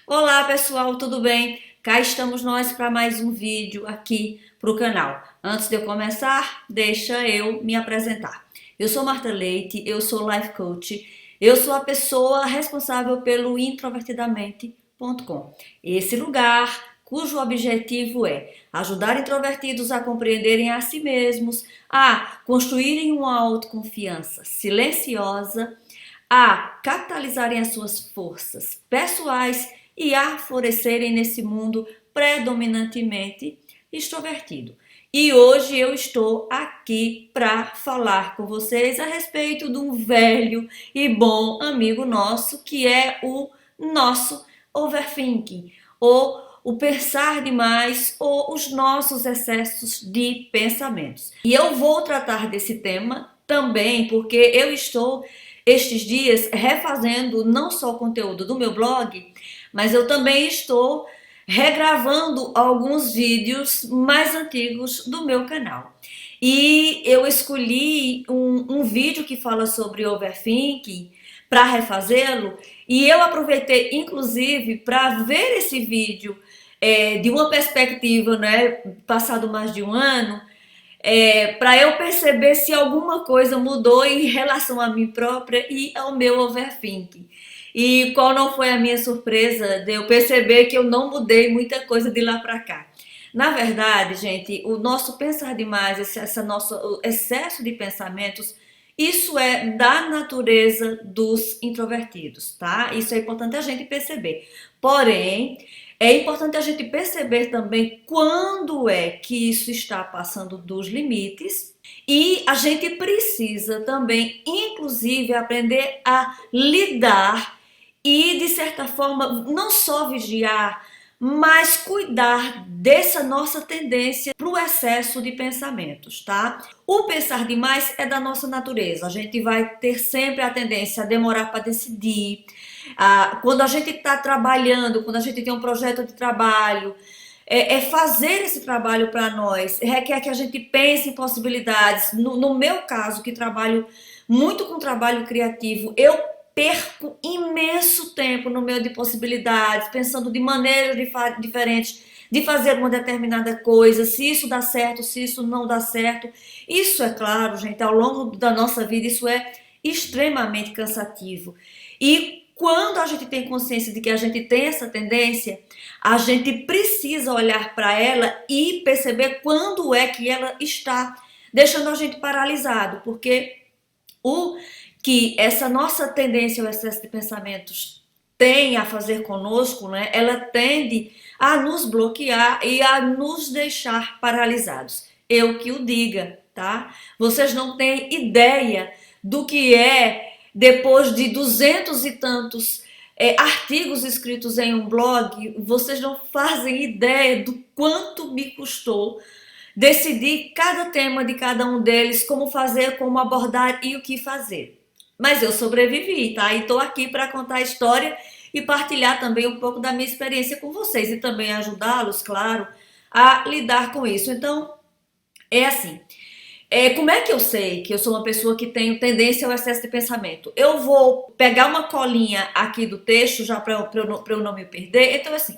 Olá pessoal, tudo bem? Cá estamos nós para mais um vídeo aqui para o canal. Antes de eu começar, deixa eu me apresentar. Eu sou Marta Leite, eu sou Life Coach, eu sou a pessoa responsável pelo introvertidamente.com. Esse lugar cujo objetivo é ajudar introvertidos a compreenderem a si mesmos, a construírem uma autoconfiança silenciosa, a capitalizarem as suas forças pessoais e a florescerem nesse mundo predominantemente extrovertido. E hoje eu estou aqui para falar com vocês a respeito de um velho e bom amigo nosso, que é o nosso overthinking, ou o pensar demais, ou os nossos excessos de pensamentos. E eu vou tratar desse tema também porque eu estou estes dias refazendo não só o conteúdo do meu blog, mas eu também estou regravando alguns vídeos mais antigos do meu canal. E eu escolhi um vídeo que fala sobre overthinking para refazê-lo, e eu aproveitei inclusive para ver esse vídeo de uma perspectiva, né, passado mais de um ano, para eu perceber se alguma coisa mudou em relação a mim própria e ao meu overthinking. E qual não foi a minha surpresa de eu perceber que eu não mudei muita coisa de lá para cá. Na verdade, gente, o nosso pensar demais, esse nosso excesso de pensamentos, isso é da natureza dos introvertidos, tá? Isso é importante a gente perceber. Porém, é importante a gente perceber também quando é que isso está passando dos limites, e a gente precisa também, inclusive, aprender a lidar e, de certa forma, não só vigiar, mas cuidar dessa nossa tendência para o excesso de pensamentos, tá? O pensar demais é da nossa natureza. A gente vai ter sempre a tendência a demorar para decidir. Quando a gente está trabalhando, quando a gente tem um projeto de trabalho, fazer esse trabalho para nós requer que a gente pense em possibilidades. No meu caso, que trabalho muito com trabalho criativo, eu perco imenso tempo no meio de possibilidades, pensando de maneiras diferentes de fazer uma determinada coisa, se isso dá certo, se isso não dá certo. Isso é claro, gente, ao longo da nossa vida, isso é extremamente cansativo. E quando a gente tem consciência de que a gente tem essa tendência, a gente precisa olhar para ela e perceber quando é que ela está deixando a gente paralisado, porque o que essa nossa tendência ao excesso de pensamentos tem a fazer conosco, né? Ela tende a nos bloquear e a nos deixar paralisados. Eu que o diga, tá? Vocês não têm ideia do que é, depois de 200 e tantos artigos escritos em um blog, vocês não fazem ideia do quanto me custou decidir cada tema de cada um deles, como fazer, como abordar e o que fazer. Mas eu sobrevivi, tá? E tô aqui para contar a história e partilhar também um pouco da minha experiência com vocês e também ajudá-los, claro, a lidar com isso. Então, é assim. Como é que eu sei que eu sou uma pessoa que tem tendência ao excesso de pensamento? Eu vou pegar uma colinha aqui do texto, já para eu não me perder. Então, assim,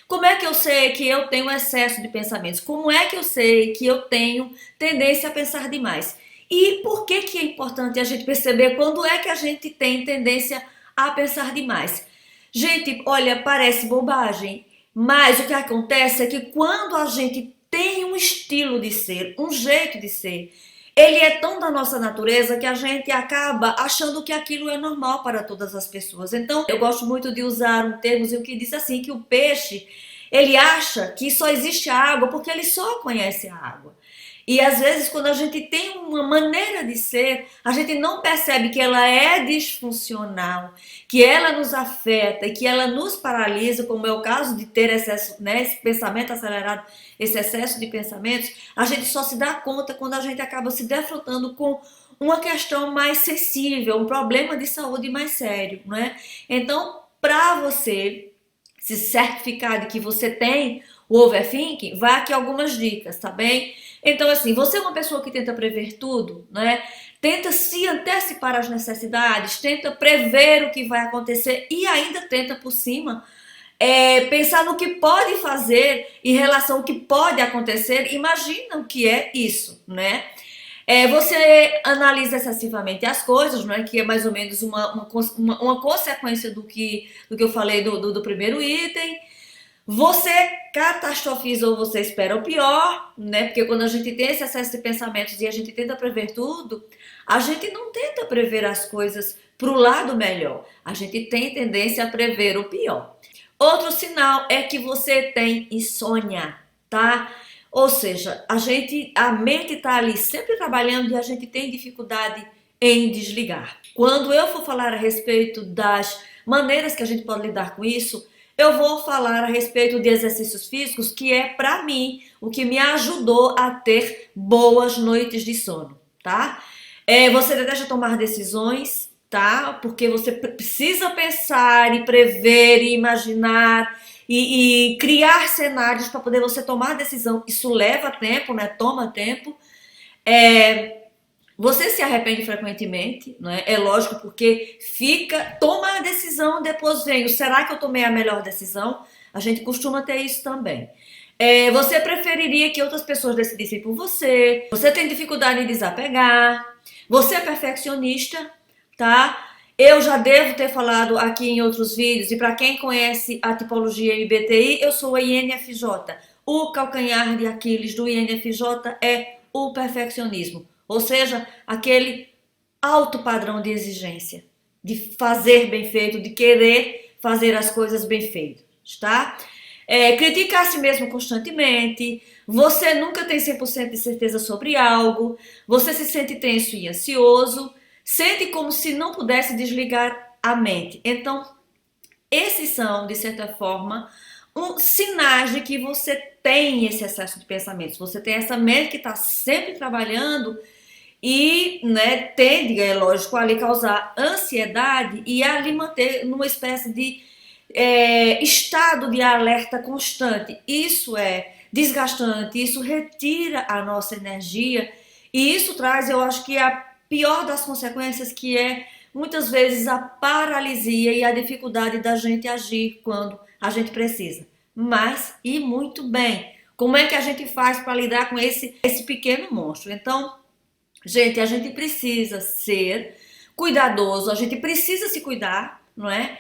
como é que eu sei que eu tenho excesso de pensamentos? Como é que eu sei que eu tenho tendência a pensar demais? E por que que é importante a gente perceber quando é que a gente tem tendência a pensar demais? Gente, olha, parece bobagem, mas o que acontece é que quando a gente tem um estilo de ser, um jeito de ser, ele é tão da nossa natureza que a gente acaba achando que aquilo é normal para todas as pessoas. Então, eu gosto muito de usar um termo que diz assim, que o peixe, ele acha que só existe a água porque ele só conhece a água. E às vezes, quando a gente tem uma maneira de ser, a gente não percebe que ela é disfuncional, que ela nos afeta e que ela nos paralisa, como é o caso de ter excesso, né, esse pensamento acelerado, esse excesso de pensamentos. A gente só se dá conta quando a gente acaba se defrontando com uma questão mais sensível, um problema de saúde mais sério, não é? Então, para você se certificar de que você tem o overthinking, vai aqui algumas dicas, tá bem? Então, assim, você é uma pessoa que tenta prever tudo, né? Tenta se antecipar às necessidades, tenta prever o que vai acontecer e ainda tenta por cima pensar no que pode fazer em relação ao que pode acontecer. Imagina o que é isso, né? Você analisa excessivamente as coisas, não é? Que é mais ou menos uma consequência do que eu falei do primeiro item. Você catastrofiza ou você espera o pior, né? Porque quando a gente tem esse excesso de pensamentos e a gente tenta prever tudo, a gente não tenta prever as coisas para o lado melhor. A gente tem tendência a prever o pior. Outro sinal é que você tem insônia, tá? Ou seja, a mente está ali sempre trabalhando e a gente tem dificuldade em desligar. Quando eu for falar a respeito das maneiras que a gente pode lidar com isso, eu vou falar a respeito de exercícios físicos, que é, para mim, o que me ajudou a ter boas noites de sono, tá? Você deixa tomar decisões, tá? Porque você precisa pensar e prever e imaginar e criar cenários para poder você tomar decisão. Isso leva tempo, né? Toma tempo. Você se arrepende frequentemente, não é? É lógico, porque toma a decisão, depois vem, será que eu tomei a melhor decisão? A gente costuma ter isso também. Você preferiria que outras pessoas decidissem por você? Você tem dificuldade em desapegar? Você é perfeccionista, tá? Eu já devo ter falado aqui em outros vídeos, e para quem conhece a tipologia MBTI, eu sou a INFJ. O calcanhar de Aquiles do INFJ é o perfeccionismo. Ou seja, aquele alto padrão de exigência, de fazer bem feito, de querer fazer as coisas bem feitas, tá? Critica a si mesmo constantemente, você nunca tem 100% de certeza sobre algo, você se sente tenso e ansioso, sente como se não pudesse desligar a mente. Então, esses são, de certa forma, sinais de que você tem esse excesso de pensamentos, você tem essa mente que está sempre trabalhando e, né, tende, é lógico, a lhe causar ansiedade e a lhe manter numa espécie de estado de alerta constante. Isso é desgastante, isso retira a nossa energia e isso traz, eu acho que a pior das consequências, que é muitas vezes a paralisia e a dificuldade da gente agir quando a gente precisa. Mas, e muito bem, como é que a gente faz para lidar com esse pequeno monstro? Então, gente, a gente precisa ser cuidadoso, a gente precisa se cuidar, não é?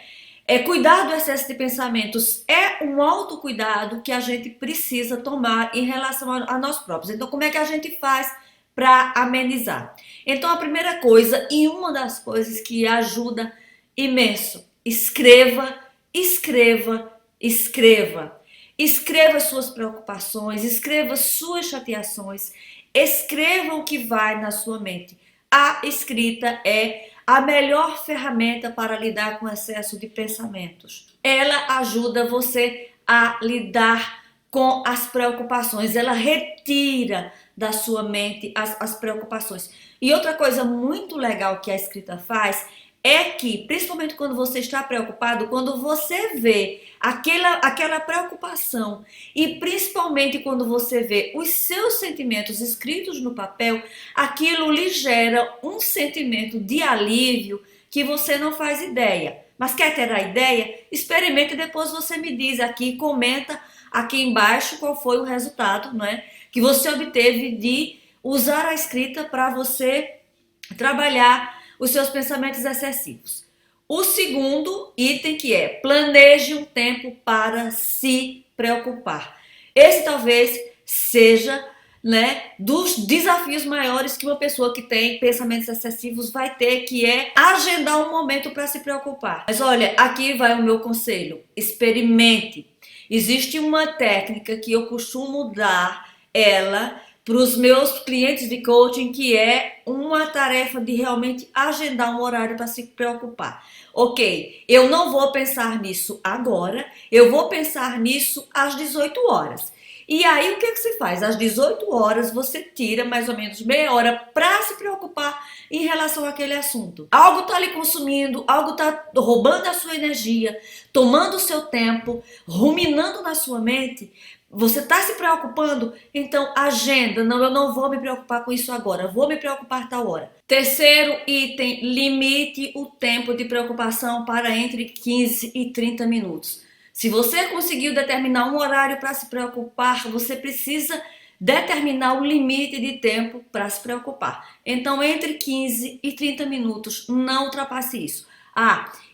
Cuidar do excesso de pensamentos é um autocuidado que a gente precisa tomar em relação a nós próprios. Então, como é que a gente faz para amenizar? Então, a primeira coisa, e uma das coisas que ajuda imenso, escreva, escreva, escreva. Escreva suas preocupações, escreva suas chateações, escreva o que vai na sua mente. A escrita é a melhor ferramenta para lidar com o excesso de pensamentos. Ela ajuda você a lidar com as preocupações, ela retira da sua mente as preocupações. E outra coisa muito legal que a escrita faz é que, principalmente quando você está preocupado, quando você vê aquela preocupação e principalmente quando você vê os seus sentimentos escritos no papel, aquilo lhe gera um sentimento de alívio que você não faz ideia. Mas quer ter a ideia? Experimente e depois você me diz aqui, comenta aqui embaixo qual foi o resultado, não é, que você obteve de usar a escrita para você trabalhar os seus pensamentos excessivos. O segundo item, que é planeje um tempo para se preocupar. Esse talvez seja, né, dos desafios maiores que uma pessoa que tem pensamentos excessivos vai ter, que é agendar um momento para se preocupar. Mas olha, aqui vai o meu conselho: experimente. Existe uma técnica que eu costumo dar para os meus clientes de coaching, que é uma tarefa de realmente agendar um horário para se preocupar. Ok, eu não vou pensar nisso agora, eu vou pensar nisso às 18 horas. E aí o que você faz? Às 18 horas você tira mais ou menos meia hora para se preocupar em relação àquele assunto. Algo está lhe consumindo, algo está roubando a sua energia, tomando o seu tempo, ruminando na sua mente. Você está se preocupando? Então agenda. Não, eu não vou me preocupar com isso agora. Vou me preocupar tal hora. Terceiro item, limite o tempo de preocupação para entre 15 e 30 minutos. Se você conseguiu determinar um horário para se preocupar, você precisa determinar um limite de tempo para se preocupar. Então, entre 15 e 30 minutos, não ultrapasse isso.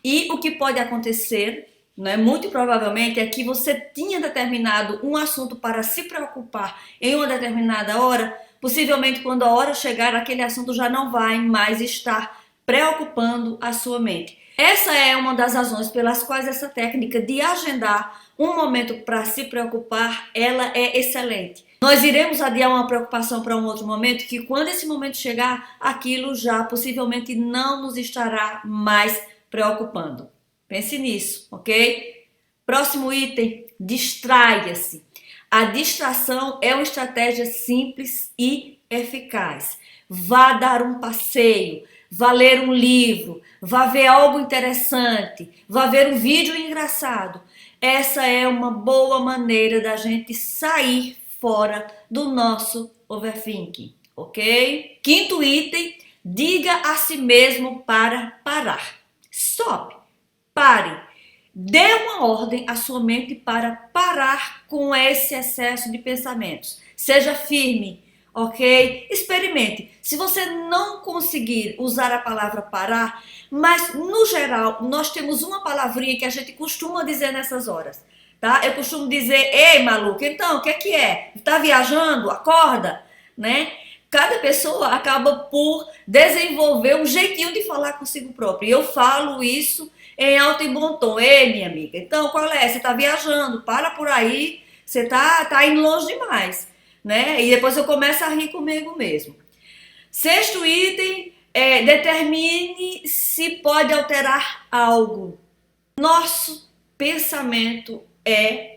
E o que pode acontecer, né, muito provavelmente, é que você tinha determinado um assunto para se preocupar em uma determinada hora, possivelmente quando a hora chegar, aquele assunto já não vai mais estar preocupando a sua mente. Essa é uma das razões pelas quais essa técnica de agendar um momento para se preocupar, ela é excelente. Nós iremos adiar uma preocupação para um outro momento, que quando esse momento chegar, aquilo já possivelmente não nos estará mais preocupando. Pense nisso, ok? Próximo item, distraia-se. A distração é uma estratégia simples e eficaz. Vá dar um passeio, vá ler um livro, vá ver algo interessante, vá ver um vídeo engraçado. Essa é uma boa maneira da gente sair fora do nosso overthinking, ok? Quinto item, diga a si mesmo para parar. Stop, pare. Dê uma ordem à sua mente para parar com esse excesso de pensamentos. Seja firme, ok? Experimente. Se você não conseguir usar a palavra parar, mas no geral nós temos uma palavrinha que a gente costuma dizer nessas horas, tá? Eu costumo dizer, ei maluco, então o que é? Tá viajando? Acorda, né? Cada pessoa acaba por desenvolver um jeitinho de falar consigo próprio. E eu falo isso em alto e bom tom. Ei, minha amiga, então qual é? Você tá viajando, para por aí, você tá indo longe demais, né? E depois eu começo a rir comigo mesmo. Sexto item, determine se pode alterar algo. Nosso pensamento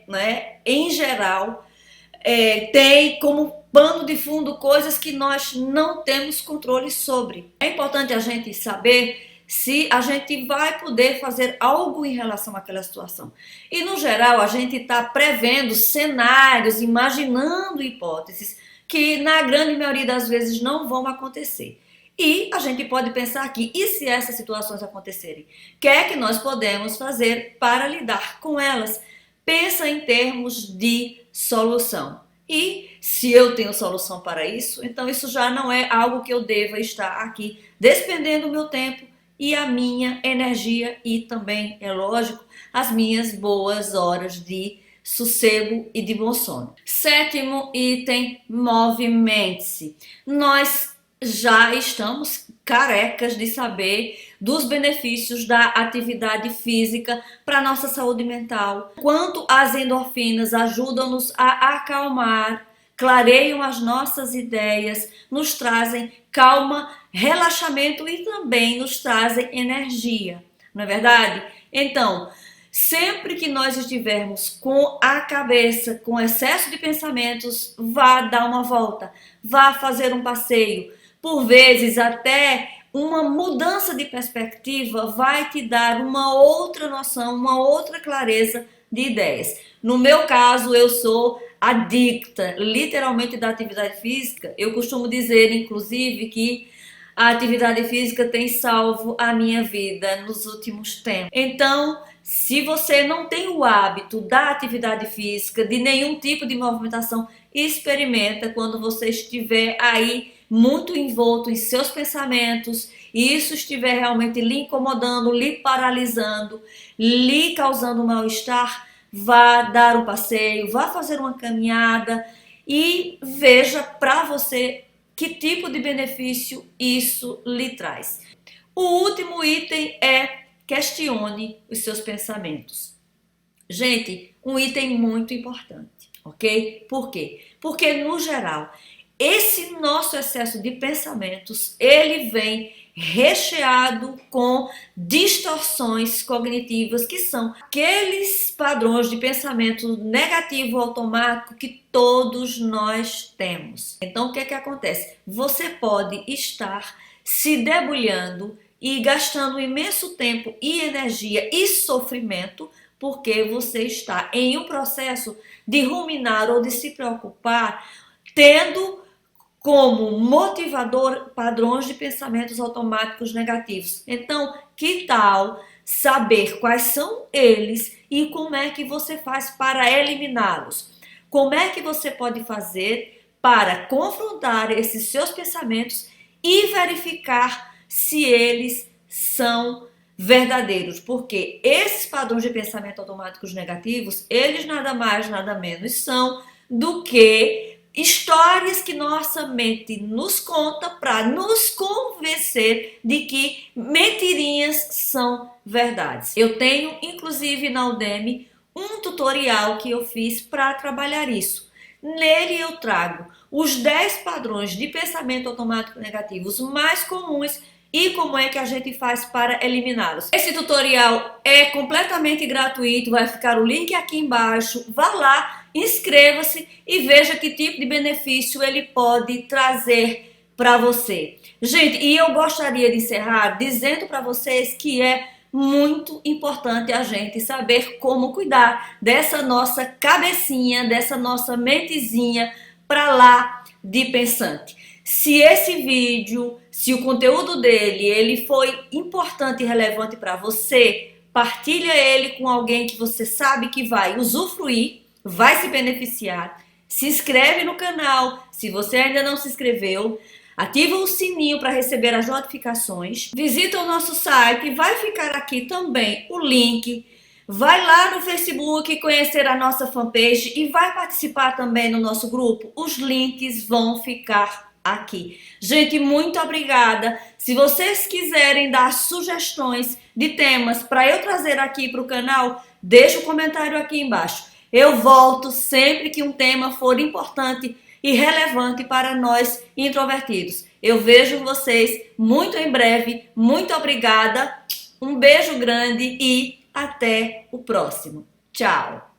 né, em geral, tem como pano de fundo coisas que nós não temos controle sobre. É importante a gente saber se a gente vai poder fazer algo em relação àquela situação. E, no geral, a gente está prevendo cenários, imaginando hipóteses que, na grande maioria das vezes, não vão acontecer. E a gente pode pensar aqui, e se essas situações acontecerem? O que é que nós podemos fazer para lidar com elas? Pensa em termos de solução. E se eu tenho solução para isso, então isso já não é algo que eu deva estar aqui despendendo o meu tempo e a minha energia e também, é lógico, as minhas boas horas de sossego e de bom sono. Sétimo item, movimente-se. Nós já estamos carecas de saber dos benefícios da atividade física para a nossa saúde mental. Quanto as endorfinas ajudam-nos a acalmar, clareiam as nossas ideias, nos trazem calma, relaxamento e também nos trazem energia, não é verdade? Então, sempre que nós estivermos com a cabeça com excesso de pensamentos, vá dar uma volta, vá fazer um passeio. Por vezes, até uma mudança de perspectiva vai te dar uma outra noção, uma outra clareza de ideias. No meu caso, eu sou adicta, literalmente, da atividade física. Eu costumo dizer, inclusive, que a atividade física tem salvo a minha vida nos últimos tempos. Então, se você não tem o hábito da atividade física, de nenhum tipo de movimentação, experimenta quando você estiver aí muito envolto em seus pensamentos e isso estiver realmente lhe incomodando, lhe paralisando, lhe causando mal-estar, vá dar um passeio, vá fazer uma caminhada e veja para você que tipo de benefício isso lhe traz. O último item é questione os seus pensamentos. Gente, um item muito importante, ok? Por quê? Porque, no geral, esse nosso excesso de pensamentos, ele vem recheado com distorções cognitivas, que são aqueles padrões de pensamento negativo automático que todos nós temos. Então, o que é que acontece? Você pode estar se debulhando e gastando imenso tempo e energia e sofrimento porque você está em um processo de ruminar ou de se preocupar, tendo como motivador padrões de pensamentos automáticos negativos. Então, que tal saber quais são eles e como é que você faz para eliminá-los. Como é que você pode fazer para confrontar esses seus pensamentos e verificar se eles são verdadeiros, porque esses padrões de pensamento automáticos negativos, eles nada mais, nada menos são do que histórias que nossa mente nos conta para nos convencer de que mentirinhas são verdades. Eu tenho, inclusive, na Udemy, um tutorial que eu fiz para trabalhar isso. Nele eu trago os 10 padrões de pensamento automático negativos mais comuns e como é que a gente faz para eliminá-los. Esse tutorial é completamente gratuito, vai ficar o link aqui embaixo. Vá lá, inscreva-se e veja que tipo de benefício ele pode trazer para você. Gente, e eu gostaria de encerrar dizendo para vocês que é muito importante a gente saber como cuidar dessa nossa cabecinha, dessa nossa mentezinha para lá de pensante. Se esse vídeo, se o conteúdo dele, ele foi importante e relevante para você, partilha ele com alguém que você sabe que vai usufruir, vai se beneficiar. Se inscreve no canal, se você ainda não se inscreveu. Ativa o sininho para receber as notificações. Visita o nosso site, vai ficar aqui também o link. Vai lá no Facebook conhecer a nossa fanpage e vai participar também no nosso grupo. Os links vão ficar aqui. Gente, muito obrigada. Se vocês quiserem dar sugestões de temas para eu trazer aqui para o canal, deixa o comentário aqui embaixo. Eu volto sempre que um tema for importante e relevante para nós introvertidos. Eu vejo vocês muito em breve. Muito obrigada. Um beijo grande e até o próximo. Tchau!